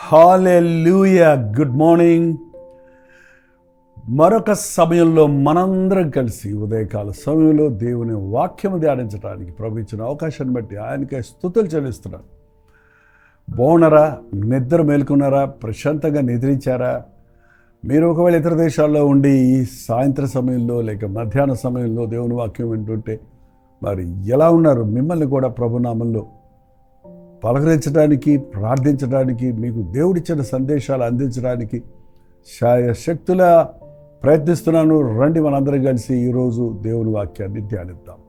హల్లెలూయా. Good morning. మరొక సమయంలో మనందరం కలిసి ఉదయకాల సమయంలో దేవుని వాక్యము ధ్యానించడానికి ప్రభు ఇచ్చిన అవకాశాన్ని బట్టి ఆయనకే స్తుతులు చెల్లిస్తున్నాను. బాగున్నారా? నిద్ర మేలుకున్నారా? ప్రశాంతంగా నిద్రించారా? మీరు ఒకవేళ ఇతర దేశాల్లో ఉండి ఈ సాయంత్రం సమయంలో లేక మధ్యాహ్న సమయంలో దేవుని వాక్యం వింటుంటే మరి ఎలా ఉన్నారు? మిమ్మల్ని కూడా ప్రభునామంలో పలకరించడానికి, ప్రార్థించడానికి, మీకు దేవుడిచ్చిన సందేశాలు అందించడానికి శక్తుల ప్రయత్నిస్తున్నాను. రండి, మనందరం కలిసి ఈరోజు దేవుని వాక్యాన్ని ధ్యానిద్దాం.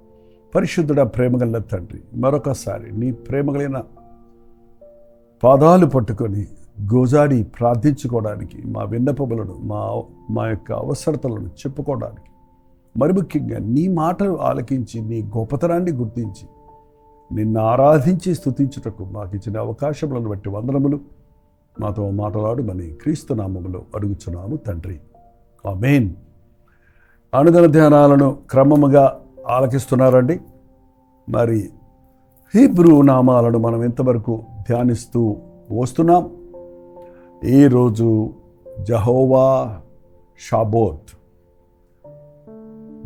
పరిశుద్ధుడ, ప్రేమగల తండ్రి, మరొకసారి నీ ప్రేమగలిగిన పాదాలు పట్టుకొని గోజాడి ప్రార్థించుకోవడానికి, మా విన్నపములను మా యొక్క అవసరతలను చెప్పుకోవడానికి, మరి ముఖ్యంగా నీ మాటలు ఆలకించి నీ గొప్పతనాన్ని గుర్తించి నిన్ను ఆరాధించి స్తుతించుటకు మాకు ఇచ్చిన అవకాశములను బట్టి వందనములు. మాతో మాట్లాడమని క్రీస్తు నామములో అడుగుచున్నాము తండ్రి, ఆమేన్. అనుదిన ధ్యానాలను క్రమముగా ఆలకిస్తున్నారండి. మరి హీబ్రూ నామాలను మనం ఇంతవరకు ధ్యానిస్తూ వస్తున్నాం. ఈరోజు యెహోవా షాబోత్.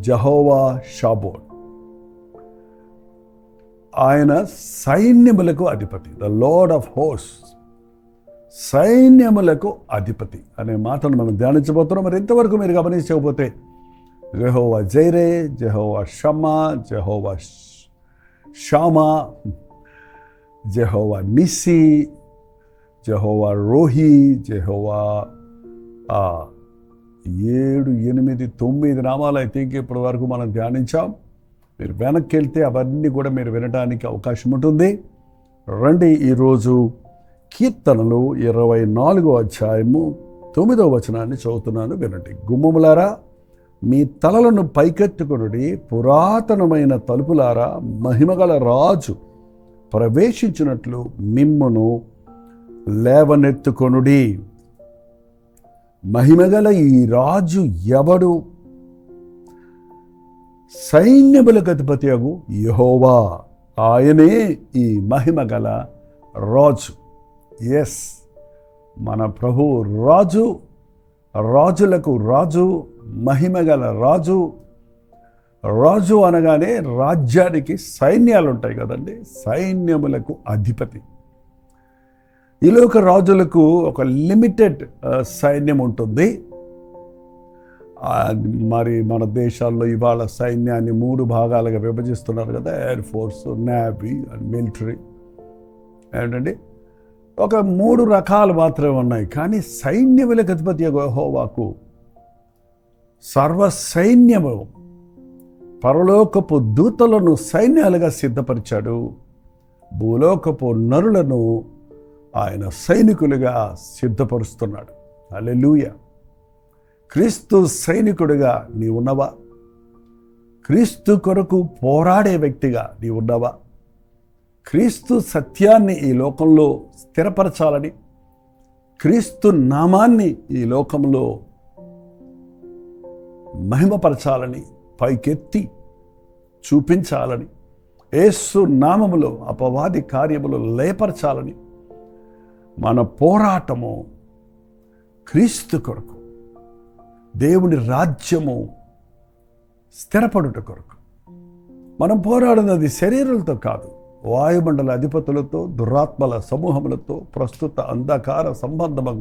యెహోవా షాబోత్, ఆయన సైన్యములకు అధిపతి, ద లార్డ్ ఆఫ్ హోస్ట్, సైన్యములకు అధిపతి అనే మాటను మనం ధ్యానించబోతున్నాం. మరి ఇంతవరకు మీరు గమనించకపోతే యెహోవా జైరే, యెహోవా షమ్మా, యెహోవా షామా, యెహోవా నిస్సి, యెహోవా రోహి, యెహోవా 7, 8, 9 నామాలు అయితే ఇప్పటి వరకు మనం ధ్యానించాం. మీరు వెనక్కి వెళ్తే అవన్నీ కూడా మీరు వినడానికి అవకాశం ఉంటుంది. రండి, ఈరోజు కీర్తనలు 24వ అధ్యాయము 9వ వచనాన్ని చదువుతున్నాను, వినండి. గుమ్మములారా, మీ తలలను పైకెత్తుకొనుడి, పురాతనమైన తలుపులారా, మహిమగల రాజు ప్రవేశించినట్లు మిమ్మును లేవనెత్తుకొనుడి. మహిమగల ఈ రాజు ఎవడు? సైన్యములకు అధిపతియగు యెహోవా, ఆయనే ఈ మహిమగల రాజు. ఎస్, మన ప్రభు రాజు, రాజులకు రాజు, మహిమగల రాజు. రాజు అనగానే రాజ్యానికి సైన్యాలు ఉంటాయి కదండి, సైన్యములకు అధిపతి. ఈలోక రాజులకు ఒక లిమిటెడ్ సైన్యం ఉంటుంది. మరి మన దేశాల్లో ఇవాళ సైన్యాన్ని 3 భాగాలుగా విభజిస్తున్నారు కదా, air force, navy and military. ఏంటండి, ఒక 3 రకాలు మాత్రమే ఉన్నాయి. కానీ సైన్యములకు అధిపతి యెహోవాకు సర్వ సైన్యము, పరలోకపు దూతలను సైన్యాలుగా సిద్ధపరిచాడు. భూలోకపు నరులను ఆయన సైనికులుగా సిద్ధపరుస్తున్నాడు. హల్లెలూయా. క్రీస్తు సైనికుడిగా నీవున్నవా? క్రీస్తు కొరకు పోరాడే వ్యక్తిగా నీవున్నవా? క్రీస్తు సత్యాన్ని ఈ లోకంలో స్థిరపరచాలని, క్రీస్తు నామాన్ని ఈ లోకంలో మహిమపరచాలని, పైకెత్తి చూపించాలని, యేసు నామములో అపవాది కార్యములు లయపరచాలని మన పోరాటము క్రీస్తు కొరకు, దేవుని రాజ్యము స్థిరపడుట కొరకు. మనం పోరాడినది శరీరాలతో కాదు, వాయుమండల అధిపతులతో, దురాత్మల సమూహములతో, ప్రస్తుత అంధకార సంబంధము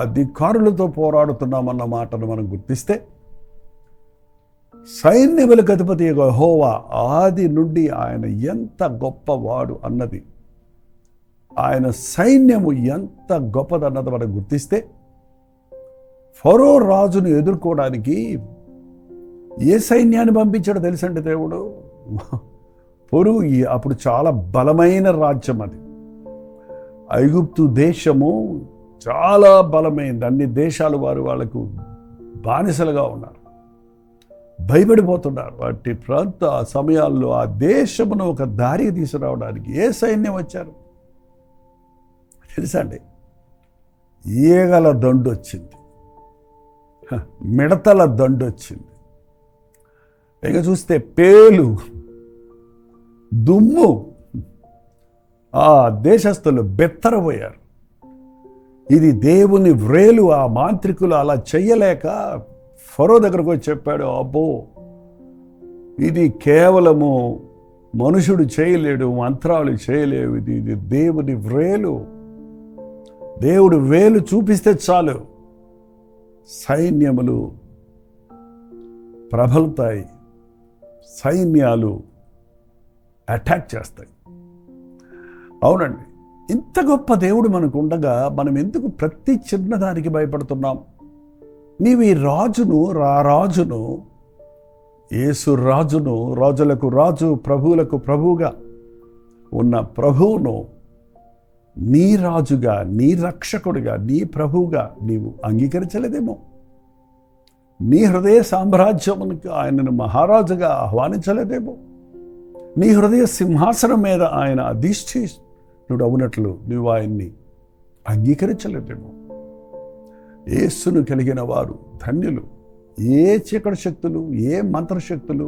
అధికారులతో పోరాడుతున్నామన్న మాటను మనం గుర్తిస్తే, సైన్యములకు అధిపతి యెహోవా ఆది నుండి ఆయన ఎంత గొప్పవాడు అన్నది, ఆయన సైన్యము ఎంత గొప్పదన్నది మనం గుర్తిస్తే, ఫరో రాజును ఎదుర్కోవడానికి ఏ సైన్యాన్ని పంపించాడో తెలుసండి దేవుడు. అప్పుడు చాలా బలమైన రాజ్యం అది. ఐగుప్తు దేశము చాలా బలమైనది. అన్ని దేశాలు వాళ్ళకు బానిసలుగా ఉన్నారు, భయపడిపోతున్నారు. వాటి ప్రాంత సమయాల్లో ఆ దేశమును ఒక దారికి తీసుకురావడానికి ఏ సైన్యం వచ్చారు తెలుసా అండి? ఈగల దండు వచ్చింది, మిడతల దండు వచ్చింది, ఇక చూస్తే పేలు, దుమ్ము. ఆ దేశస్థులు బెత్తరపోయారు. ఇది దేవుని వ్రేలు. ఆ మాంత్రికులు అలా చెయ్యలేక ఫరో దగ్గరకు వచ్చి చెప్పాడు, అబ్బో ఇది కేవలము మనుషుడు చేయలేడు, మంత్రాలు చేయలేవు, ఇది దేవుని వ్రేలు. దేవుడు వేలు చూపిస్తే చాలు సైన్యములు ప్రబలుతాయి, సైన్యాలు అటాక్ చేస్తాయి. అవునండి, ఇంత గొప్ప దేవుడు మనకు ఉండగా మనం ఎందుకు ప్రతి చిన్నదానికి భయపడుతున్నాం? నీవు ఈ రాజును, రాజును, యేసు రాజును, రాజులకు రాజు, ప్రభువులకు ప్రభువుగా ఉన్న ప్రభువును నీ రాజుగా, నీ రక్షకుడిగా, నీ ప్రభువుగా నీవు అంగీకరించలేదేమో. నీ హృదయ సామ్రాజ్యమునికి ఆయనను మహారాజుగా ఆహ్వానించలేదేమో. నీ హృదయ సింహాసనం మీద ఆయన అధిష్ఠితుడు అవునట్లు నువ్వు ఆయన్ని అంగీకరించలేదేమో. యేసును కలిగిన వారు ధన్యులు. ఏ చీకటి శక్తులు, ఏ మంత్రశక్తులు,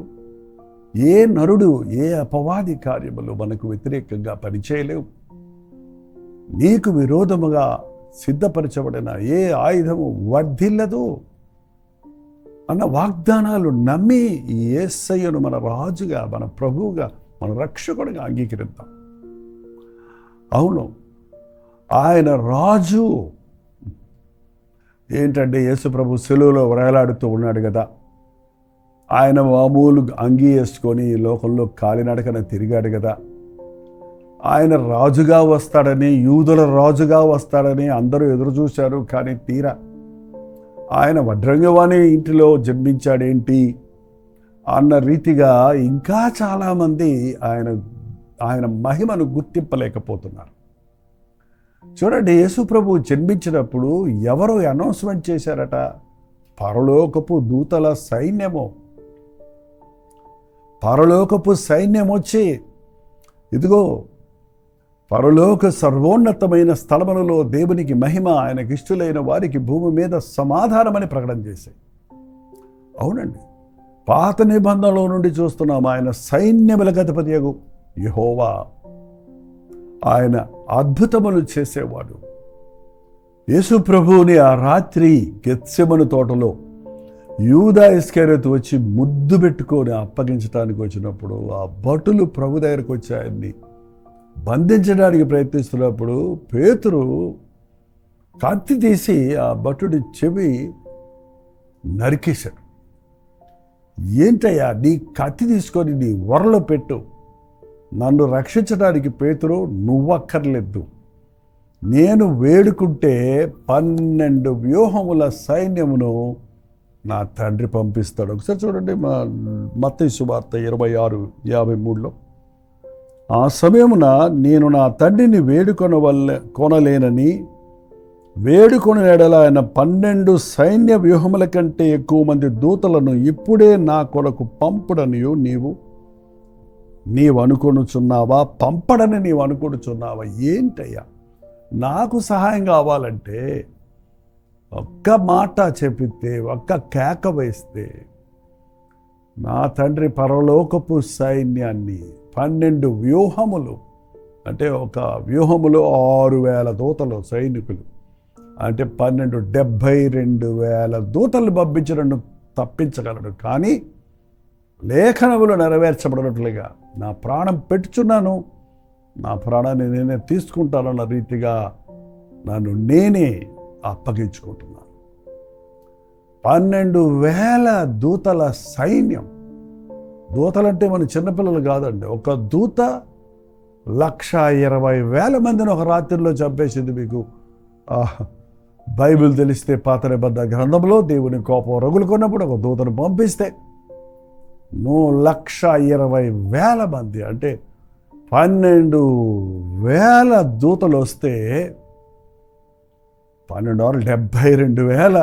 ఏ నరుడు, ఏ అపవాది కార్యములు మనకు వ్యతిరేకంగా పనిచేయలేవు. నీకు విరోధముగా సిద్ధపరచబడిన ఏ ఆయుధము వర్ధిల్లదు అన్న వాగ్దానాలు నమ్మి ఈ యేసయ్యను మన రాజుగా, మన ప్రభువుగా, మన రక్షకుడిగా అంగీకరిద్దాం. అవును, ఆయన రాజు. ఏంటంటే యేసు ప్రభు శిలువలో వేలాడుతూ ఉన్నాడు కదా, ఆయన మామూలు అంగీ వేసుకొని ఈ లోకంలో కాలినడకన తిరిగాడు కదా. ఆయన రాజుగా వస్తాడని, యూదుల రాజుగా వస్తాడని అందరూ ఎదురు చూశారు. కానీ తీరా ఆయన వడ్రంగవాణి ఇంటిలో జన్మించాడేంటి అన్న రీతిగా ఇంకా చాలామంది ఆయన మహిమను గుర్తింపలేకపోతున్నారు. చూడండి, యేసు ప్రభు జన్మించినప్పుడు ఎవరో అనౌన్స్మెంట్ చేశారట, పరలోకపు దూతల సైన్యము, పరలోకపు సైన్యం వచ్చి ఇదిగో పరలోక సర్వోన్నతమైన స్థలములలో దేవునికి మహిమ, ఆయనకి ఇష్టలైన వారికి భూమి మీద సమాధానమని ప్రకటన చేశాయి. అవునండి, పాత నిబంధనలో నుండి చూస్తున్నాం ఆయన సైన్యములకు అధిపతియగు యెహోవా. ఆయన అద్భుతములు చేసేవాడు. యేసు ప్రభువుని ఆ రాత్రి గెత్సెమను తోటలో యూదా ఇస్కరియోతు వచ్చి ముద్దు పెట్టుకొని అప్పగించడానికి వచ్చినప్పుడు ఆ భటులు ప్రభు దగ్గరకు వచ్చి ఆయన్ని బంధించడానికి ప్రయత్నిస్తున్నప్పుడు పేతురు కత్తి తీసి ఆ భటుడి చెవి నరికేశాడు. ఏంటయ్యా, నీ కత్తి తీసుకొని నీ వరలో పెట్టు, నన్ను రక్షించడానికి పేతురు నువ్వక్కర్లేదు, నేను వేడుకుంటే 12 వ్యూహముల సైన్యమును నా తండ్రి పంపిస్తాడు. ఒకసారి చూడండి మత్తయి సువార్త 26:53లో, ఆ సమయమున నేను నా తండ్రిని కొనలేనని వేడుకొని ఎడల ఆయన 12 సైన్య వ్యూహముల కంటే ఎక్కువ మంది దూతలను ఇప్పుడే నా కొరకు పంపుడనియు నీవు అనుకొనుచున్నావా? పంపడని నీవు అనుకొనుచున్నావా? ఏంటయ్యా, నాకు సహాయం కావాలంటే ఒక్క మాట చెప్పితే, ఒక్క కేక వేస్తే నా తండ్రి పరలోకపు సైన్యాన్ని 12 వ్యూహములు, అంటే ఒక వ్యూహములో 6,000 దూతలు సైనికులు, అంటే 72,000 దూతలు పంపించి నన్ను తప్పించగలడు. కానీ లేఖనములు నెరవేర్చబడినట్లుగా నా ప్రాణం పెట్టుచున్నాను, నా ప్రాణాన్ని నేనే తీసుకుంటానన్న రీతిగా నన్ను నేనే అప్పగించుకుంటున్నాను. 12,000 దూతల సైన్యం. దూతలంటే మన చిన్నపిల్లలు కాదండి. ఒక దూత 1,20,000 మందిని ఒక రాత్రిలో చంపేసింది. మీకు బైబిల్ తెలిస్తే పాత నిబంధన గ్రంథంలో దేవుని కోపం రగులుకున్నప్పుడు ఒక దూతను పంపిస్తే 1,20,000 మంది, అంటే 12,000 దూతలు వస్తే 72,000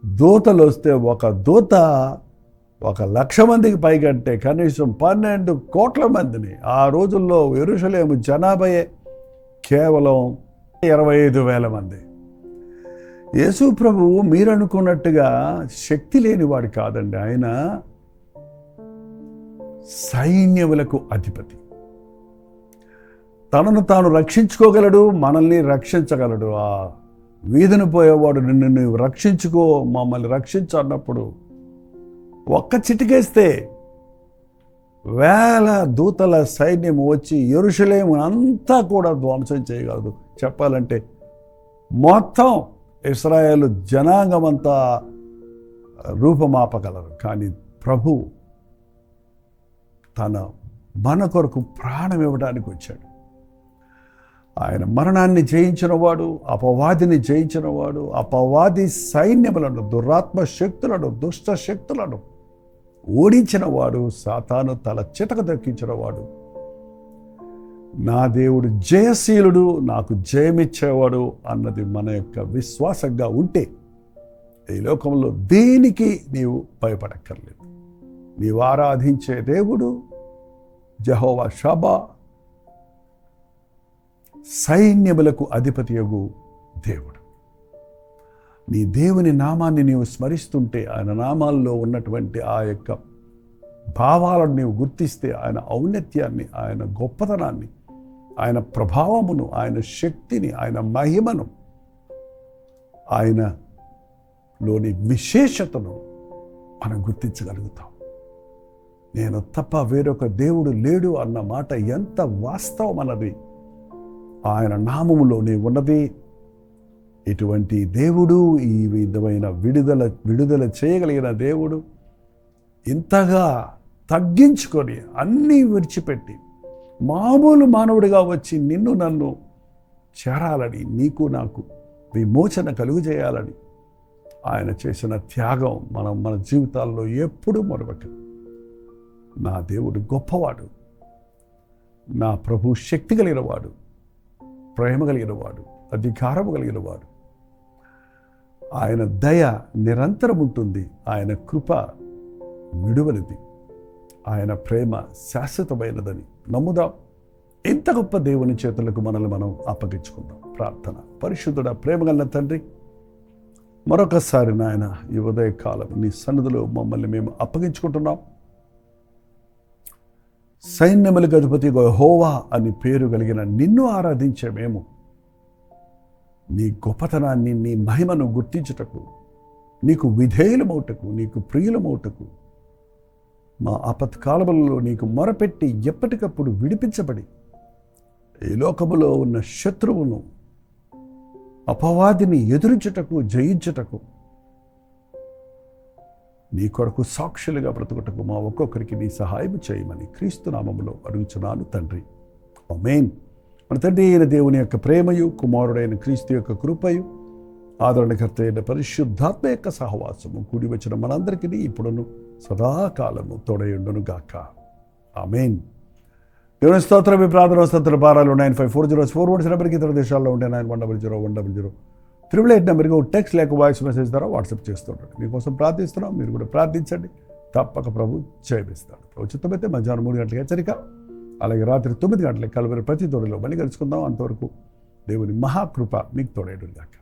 దూతలు వస్తే ఒక దూత 1,00,000 మందికి పైకంటే కనీసం 12 కోట్ల మందిని. ఆ రోజుల్లో యెరూషలేము జనాభాయే కేవలం 25,000 మంది. యేసు ప్రభువు మీరు అనుకున్నట్టుగా శక్తి లేనివాడు కాదండి. ఆయన సైన్యములకు అధిపతి. తనను తాను రక్షించుకోగలడు, మనల్ని రక్షించగలడు. ఆ వీధిని పోయేవాడు నిన్ను నువ్వు రక్షించుకో, మమ్మల్ని రక్షించు అన్నప్పుడు ఒక్క చిటికేస్తే వేల దూతల సైన్యం వచ్చి యెరూషలేము అంతా కూడా ధ్వంసం చేయగలదు. చెప్పాలంటే మొత్తం ఇశ్రాయేలు జనాంగమంతా రూపమాపగలరు. కానీ ప్రభు మన కొరకు ప్రాణం ఇవ్వడానికి వచ్చాడు. ఆయన మరణాన్ని జయించినవాడు, అపవాదిని జయించినవాడు, అపవాది సైన్యములను, దురాత్మ శక్తులను, దుష్ట శక్తులను ఓడించినవాడు, సాతాను తల చితక దక్కించినవాడు. నా దేవుడు జయశీలుడు, నాకు జయమిచ్చేవాడు అన్నది మన యొక్క విశ్వాసంగా ఉంటే ఈ లోకంలో దేనికి నీవు భయపడక్కర్లేదు. నీవు ఆరాధించే దేవుడు యెహోవా షాబా, సైన్యములకు అధిపతియగు దేవుడు. నీ దేవుని నామాన్ని నీవు స్మరిస్తుంటే, ఆయన నామాల్లో ఉన్నటువంటి ఆ యొక్క భావాలను నీవు గుర్తిస్తే, ఆయన ఔన్నత్యాన్ని, ఆయన గొప్పతనాన్ని, ఆయన ప్రభావమును, ఆయన శక్తిని, ఆయన మహిమను, ఆయనలోని విశేషతను మనం గుర్తించగలుగుతాం. నేను తప్ప వేరొక దేవుడు లేడు అన్న మాట ఎంత వాస్తవం అన్నది ఆయన నామములోనే ఉన్నది. ఇటువంటి దేవుడు, ఈ విధమైన విడుదల చేయగలిగిన దేవుడు ఇంతగా తగ్గించుకొని అన్నీ విడిచిపెట్టి మామూలు మానవుడిగా వచ్చి నిన్ను నన్ను చేరాలని, నీకు నాకు విమోచన కలుగజేయాలని ఆయన చేసిన త్యాగం మన జీవితాల్లో ఎప్పుడూ మరొక. నా దేవుడు గొప్పవాడు, నా ప్రభు శక్తి కలిగినవాడు, ప్రేమ కలిగినవాడు, అధికారము కలిగినవాడు. ఆయన దయ నిరంతరం ఉంటుంది, ఆయన కృప విడువనిది, ఆయన ప్రేమ శాశ్వతమైనదని నమ్ముదాం. ఇంత గొప్ప దేవుని చేతులకు మనల్ని మనం అప్పగించుకుందాం. ప్రార్థన. పరిశుద్ధుడ, ప్రేమగల తండ్రి, మరొకసారి నాయన ఈ ఉదయకాలం నీ సన్నిధిలో మమ్మల్ని మేము అప్పగించుకుంటున్నాం. సైన్యములకు అధిపతి యెహోవా అని పేరు కలిగిన నిన్ను ఆరాధించే మేము నీ గొప్పతనాన్ని, నీ మహిమను గుర్తించుటకు, నీకు విధేయులమవుటకు, నీకు ప్రియులమవుటకు, మా ఆపత్కాలములలో నీకు మొరపెట్టి ఎప్పటికప్పుడు విడిపించబడి ఈ లోకములో ఉన్న శత్రువును, అపవాదిని ఎదురించుటకు, జయించుటకు, నీ కొరకు సాక్షులుగా బ్రతుకుటకు మా ఒక్కొక్కరికి నీ సహాయం చేయమని క్రీస్తు నామములో అడుగుచున్నాను తండ్రి. ఆమేన్. మన తండ్రి అయిన దేవుని యొక్క ప్రేమయు, కుమారుడైన క్రీస్తు యొక్క కృపయు, ఆదరణకర్త అయిన పరిశుద్ధాత్మ యొక్క సహవాసము కూడి వచ్చిన మనందరికీ ఇప్పుడును సదాకాలము తోడయుండును గాక. ఆమేన్. దేవుని స్తోత్రం. మీ ప్రార్థన స్తోత్ర భారాలు 954041 నెంబర్కి ఇతర దేశాల్లో ఉంటే 9100 నెంబర్కి టెక్స్ట్ లేక వాయిస్ మెసేజ్ ద్వారా వాట్సాప్ చేస్తుంటాడు. మీకోసం ప్రార్థిస్తున్నాం, మీరు కూడా ప్రార్థించండి. తప్పక ప్రభు జయమిస్తాడు. ఉచితమైతే మధ్యాహ్నం 3 గంటలకు హెచ్చరిక, అలాగే రాత్రి 9 గంటలకు కలవరి ప్రతి తోడులో మళ్ళీ కలుసుకుందాం. అంతవరకు దేవుని మహాకృప మీకు తోడేడు గాక.